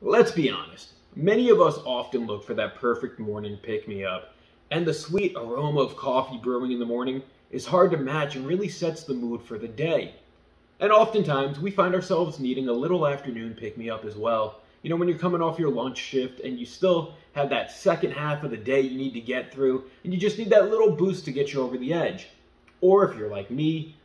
Let's be honest, many of us often look for that perfect morning pick-me-up, and the sweet aroma of coffee brewing in the morning is hard to match and really sets the mood for the day. And oftentimes, we find ourselves needing a little afternoon pick-me-up as well. You know, when you're coming off your lunch shift and you still have that second half of the day you need to get through, and you just need that little boost to get you over the edge. Or if you're like me,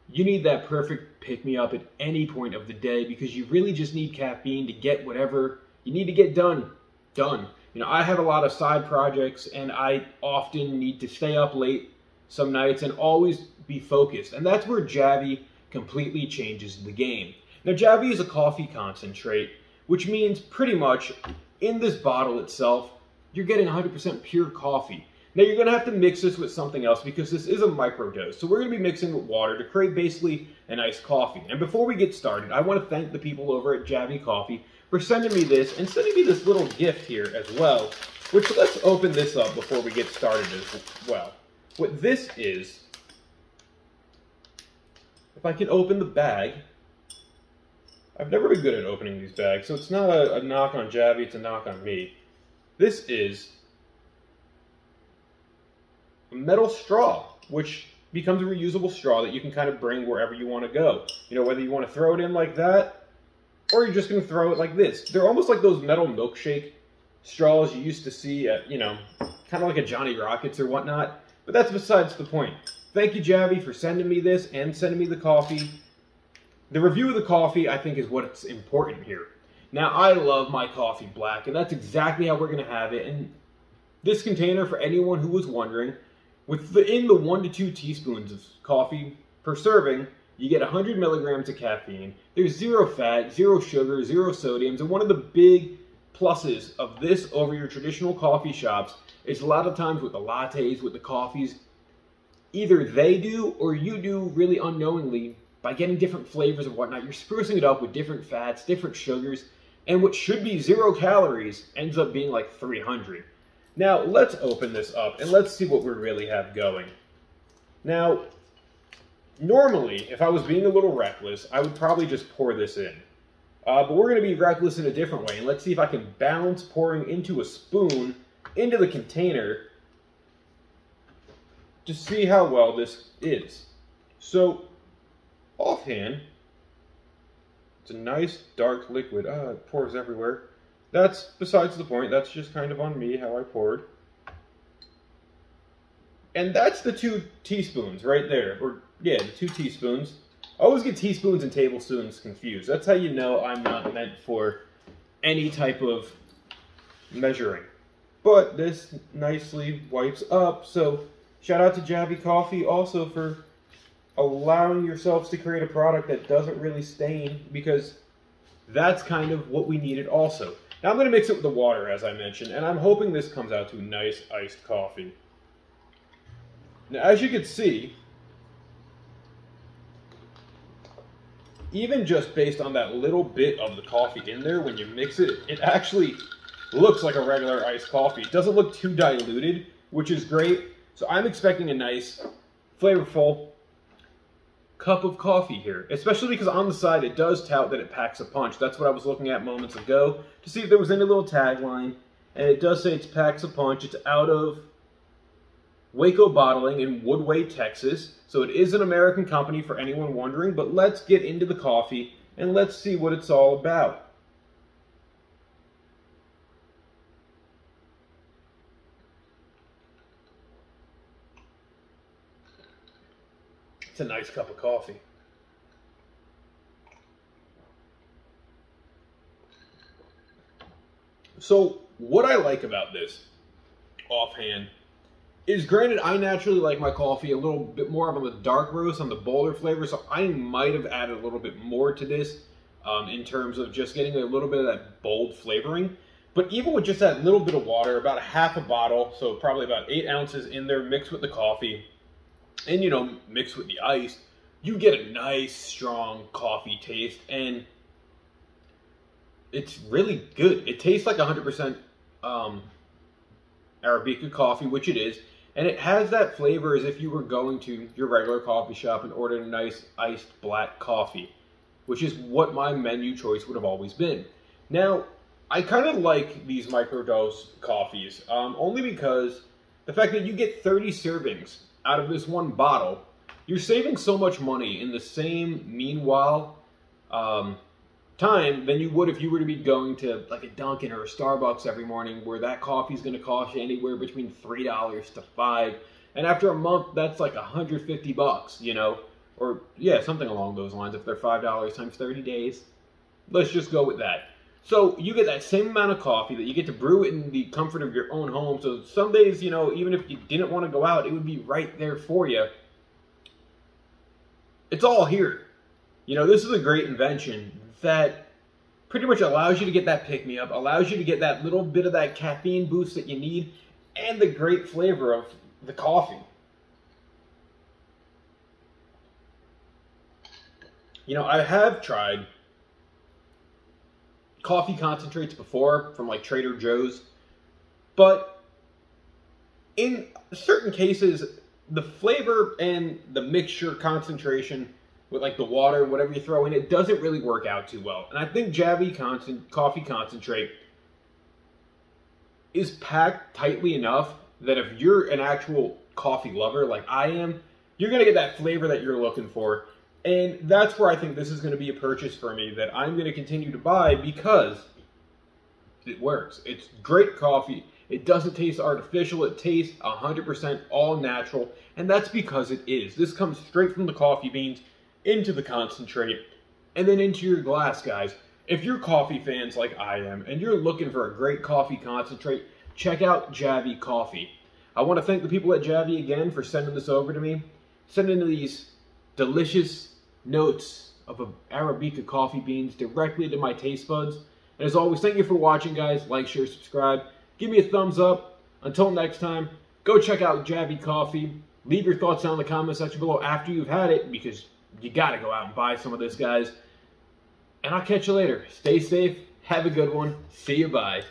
you need that perfect pick-me-up at any point of the day because you really just need caffeine to get whatever you need to get done. You know, I have a lot of side projects and I often need to stay up late some nights and always be focused. And that's where Javy completely changes the game. Now, Javy is a coffee concentrate, which means pretty much in this bottle itself, you're getting 100% pure coffee. Now, you're going to have to mix this with something else because this is a microdose. So we're going to be mixing with water to create basically an iced coffee. And before we get started, I want to thank the people over at Javy Coffee for sending me this and sending me this little gift here as well, which let's open this up before we get started as well. What this is, if I can open the bag, I've never been good at opening these bags, so it's not a knock on Javy, it's a knock on me. This is a metal straw, which becomes a reusable straw that you can kind of bring wherever you want to go. You know, whether you want to throw it in like that, or you're just going to throw it like this. They're almost like those metal milkshake straws you used to see at, you know, kind of like a Johnny Rockets or whatnot. But that's besides the point. Thank you, Javy, for sending me this and sending me the coffee. The review of the coffee, I think, is what's important here. Now, I love my coffee black, and that's exactly how we're going to have it. And this container, for anyone who was wondering, within the 1 to 2 teaspoons of coffee per serving, you get 100 milligrams of caffeine. There's 0 fat, 0 sugar, 0 sodiums, and one of the big pluses of this over your traditional coffee shops is a lot of times with the lattes, with the coffees, either they do or you do really unknowingly by getting different flavors and whatnot. You're sprucing it up with different fats, different sugars, and what should be 0 calories ends up being like 300. Now, let's open this up and let's see what we really have going. Now, normally, if I was being a little reckless, I would probably just pour this in. But we're going to be reckless in a different way, and let's see if I can balance pouring into a spoon into the container to see how well this is. So, offhand, it's a nice dark liquid. It pours everywhere. That's besides the point. That's just kind of on me how I poured. And that's the 2 teaspoons right there. Or, yeah, the 2 teaspoons. I always get teaspoons and tablespoons confused. That's how you know I'm not meant for any type of measuring. But this nicely wipes up. So, shout out to Javy Coffee also for allowing yourselves to create a product that doesn't really stain, because that's kind of what we needed also. Now I'm going to mix it with the water, as I mentioned, and I'm hoping this comes out to a nice iced coffee. Now, as you can see, even just based on that little bit of the coffee in there, when you mix it, it actually looks like a regular iced coffee. It doesn't look too diluted, which is great. So I'm expecting a nice, flavorful cup of coffee here, especially because on the side it does tout that it packs a punch. That's what I was looking at moments ago to see if there was any little tagline, and it does say it packs a punch. It's out of Waco Bottling in Woodway, Texas, so it is an American company for anyone wondering. But let's get into the coffee and let's see what it's all about. It's a nice cup of coffee. So, what I like about this, offhand, is granted I naturally like my coffee a little bit more on the dark roast, on the bolder flavor, so I might have added a little bit more to this in terms of just getting a little bit of that bold flavoring. But even with just that little bit of water, about a half a bottle, so probably about 8 ounces in there mixed with the coffee, and, you know, mixed with the ice, you get a nice, strong coffee taste, and it's really good. It tastes like 100% Arabica coffee, which it is, and it has that flavor as if you were going to your regular coffee shop and ordered a nice iced black coffee, which is what my menu choice would have always been. Now, I kind of like these microdose coffees, only because the fact that you get 30 servings out of this one bottle, you're saving so much money in the same meanwhile time than you would if you were to be going to like a Dunkin' or a Starbucks every morning, where that coffee is going to cost you anywhere between $3 to $5, and after a month, that's like $150, you know, or yeah, something along those lines. If they're $5 times 30 days, let's just go with that. So you get that same amount of coffee that you get to brew it in the comfort of your own home. So some days, you know, even if you didn't want to go out, it would be right there for you. It's all here. You know, this is a great invention that pretty much allows you to get that pick-me-up, allows you to get that little bit of that caffeine boost that you need, and the great flavor of the coffee. You know, I have tried coffee concentrates before from like Trader Joe's, but in certain cases, the flavor and the mixture concentration with like the water, whatever you throw in, it doesn't really work out too well. And I think Javy Coffee Concentrate is packed tightly enough that if you're an actual coffee lover like I am, you're going to get that flavor that you're looking for. And that's where I think this is going to be a purchase for me that I'm going to continue to buy, because it works. It's great coffee. It doesn't taste artificial. It tastes 100% all natural. And that's because it is. This comes straight from the coffee beans into the concentrate and then into your glass, guys. If you're coffee fans like I am and you're looking for a great coffee concentrate, check out Javy Coffee. I want to thank the people at Javy again for sending this over to me, sending these delicious notes of Arabica coffee beans directly to my taste buds. And as always, thank you for watching, guys. Like, share, subscribe. Give me a thumbs up. Until next time, go check out Javy Coffee. Leave your thoughts down in the comment section below after you've had it, because you got to go out and buy some of this, guys. And I'll catch you later. Stay safe. Have a good one. See you. Bye.